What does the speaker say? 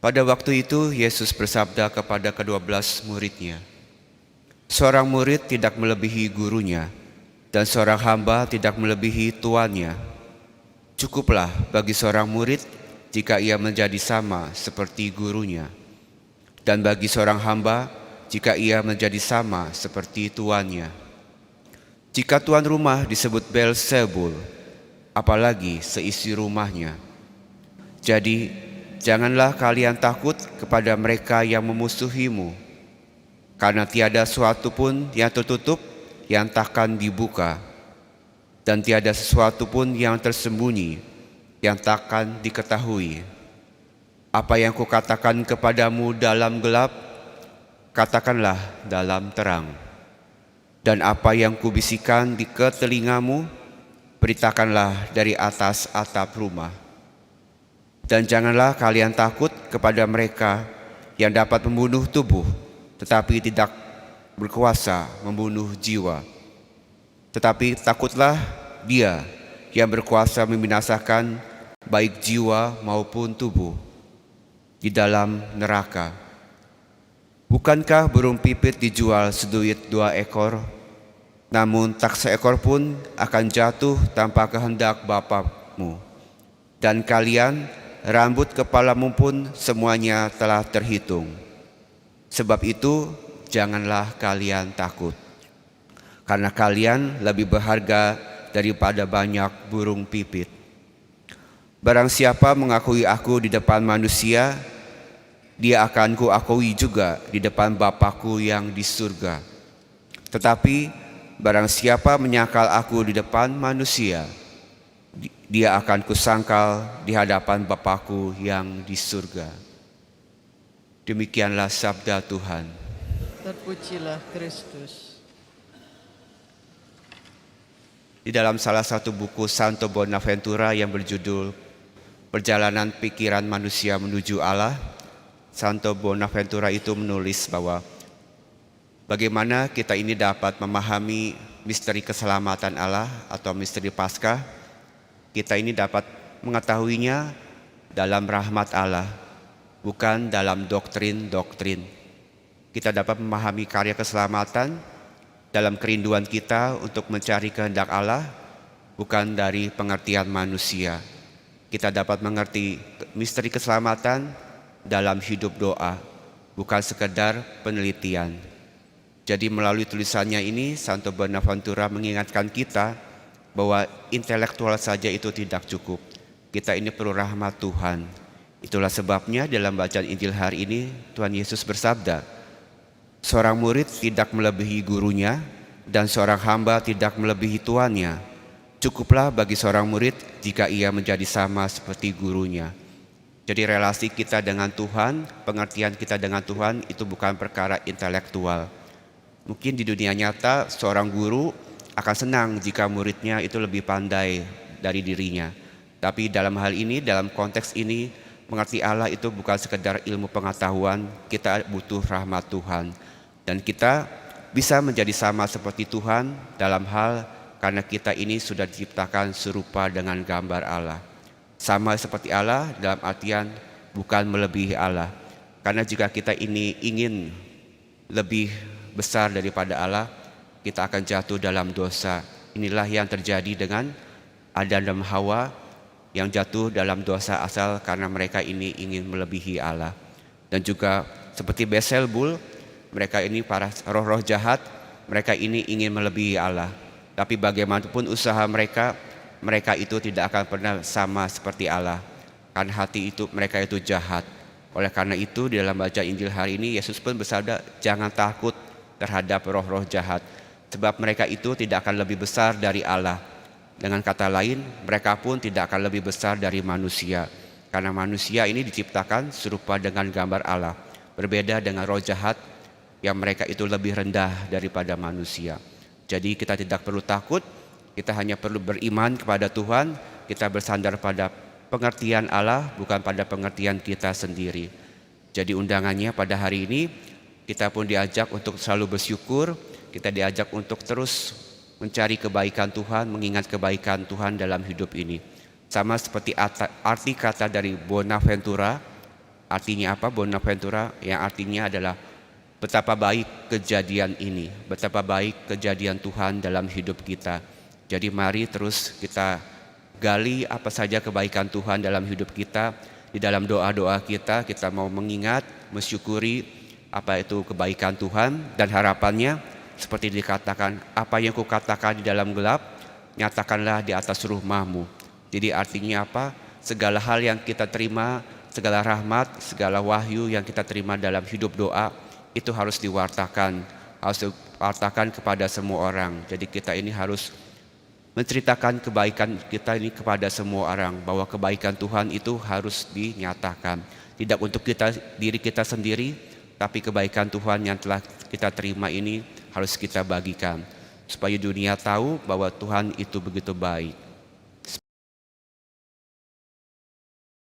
Pada waktu itu Yesus bersabda kepada ke-12 muridnya, "Seorang murid tidak melebihi gurunya, dan seorang hamba tidak melebihi tuannya. Cukuplah bagi seorang murid jika ia menjadi sama seperti gurunya, dan bagi seorang hamba jika ia menjadi sama seperti tuannya. Jika tuan rumah disebut Beelzebul, apalagi seisi rumahnya. Jadi, janganlah kalian takut kepada mereka yang memusuhimu, karena tiada sesuatu pun yang tertutup yang takkan dibuka, dan tiada sesuatu pun yang tersembunyi yang takkan diketahui. Apa yang kukatakan kepadamu dalam gelap, katakanlah dalam terang. Dan apa yang kubisikkan di telingamu, beritakanlah dari atas atap rumah. Dan janganlah kalian takut kepada mereka yang dapat membunuh tubuh, tetapi tidak berkuasa membunuh jiwa. Tetapi takutlah Dia yang berkuasa membinasakan baik jiwa maupun tubuh di dalam neraka. Bukankah burung pipit dijual seduit 2 ekor? Namun tak seekor pun akan jatuh tanpa kehendak Bapakmu. Dan kalian, rambut kepalamu pun semuanya telah terhitung. Sebab itu, janganlah kalian takut, karena kalian lebih berharga daripada banyak burung pipit. Barang siapa mengakui aku di depan manusia, dia akan kuakui juga di depan Bapakku yang di surga. Tetapi barang siapa menyangkal aku di depan manusia, dia akan kusangkal di hadapan Bapakku yang di surga." Demikianlah sabda Tuhan. Terpujilah Kristus. Di dalam salah satu buku Santo Bonaventura yang berjudul Perjalanan Pikiran Manusia Menuju Allah, Santo Bonaventura itu menulis bahwa bagaimana kita ini dapat memahami misteri keselamatan Allah atau misteri Paskah. Kita ini dapat mengetahuinya dalam rahmat Allah, bukan dalam doktrin-doktrin. Kita dapat memahami karya keselamatan dalam kerinduan kita untuk mencari kehendak Allah, bukan dari pengertian manusia. Kita dapat mengerti misteri keselamatan dalam hidup doa, bukan sekedar penelitian. Jadi melalui tulisannya ini, Santo Bonaventura mengingatkan kita bahwa intelektual saja itu tidak cukup. Kita ini perlu rahmat Tuhan. Itulah sebabnya dalam bacaan Injil hari ini, Tuhan Yesus bersabda, "Seorang murid tidak melebihi gurunya, dan seorang hamba tidak melebihi tuannya. Cukuplah bagi seorang murid jika ia menjadi sama seperti gurunya." Jadi relasi kita dengan Tuhan, pengertian kita dengan Tuhan itu bukan perkara intelektual. Mungkin di dunia nyata seorang guru akan senang jika muridnya itu lebih pandai dari dirinya. Tapi dalam hal ini, dalam konteks ini, mengerti Allah itu bukan sekedar ilmu pengetahuan, kita butuh rahmat Tuhan. Dan kita bisa menjadi sama seperti Tuhan dalam hal karena kita ini sudah diciptakan serupa dengan gambar Allah. Sama seperti Allah dalam artian bukan melebihi Allah. Karena jika kita ini ingin lebih besar daripada Allah, kita akan jatuh dalam dosa. Inilah yang terjadi dengan Adam dan Hawa yang jatuh dalam dosa asal karena mereka ini ingin melebihi Allah. Dan juga seperti Beelzebul, mereka ini para roh-roh jahat, mereka ini ingin melebihi Allah. Tapi bagaimanapun usaha mereka, mereka itu tidak akan pernah sama seperti Allah. Karena hati itu mereka itu jahat. Oleh karena itu di dalam baca Injil hari ini, Yesus pun bersabda, jangan takut terhadap roh-roh jahat. Sebab mereka itu tidak akan lebih besar dari Allah. Dengan kata lain, mereka pun tidak akan lebih besar dari manusia. Karena manusia ini diciptakan serupa dengan gambar Allah. Berbeda dengan roh jahat yang mereka itu lebih rendah daripada manusia. Jadi kita tidak perlu takut, kita hanya perlu beriman kepada Tuhan, kita bersandar pada pengertian Allah, bukan pada pengertian kita sendiri. Jadi undangannya pada hari ini, kita pun diajak untuk selalu bersyukur, kita diajak untuk terus mencari kebaikan Tuhan, mengingat kebaikan Tuhan dalam hidup ini. Sama seperti arti kata dari Bonaventura, Artinya apa Bonaventura? Yang artinya adalah betapa baik kejadian ini, betapa baik kejadian Tuhan dalam hidup kita. Jadi mari terus kita gali apa saja kebaikan Tuhan dalam hidup kita. Di dalam doa-doa kita mau mengingat, mensyukuri apa itu kebaikan Tuhan, dan harapannya seperti dikatakan, apa yang kukatakan di dalam gelap, nyatakanlah di atas rumahmu. Jadi artinya apa? Segala hal yang kita terima, segala rahmat, segala wahyu yang kita terima dalam hidup doa, itu harus diwartakan kepada semua orang. Jadi kita ini harus menceritakan kebaikan kita ini kepada semua orang, bahwa kebaikan Tuhan itu harus dinyatakan. Tidak untuk diri kita sendiri, tapi kebaikan Tuhan yang telah kita terima ini harus kita bagikan, supaya dunia tahu bahwa Tuhan itu begitu baik.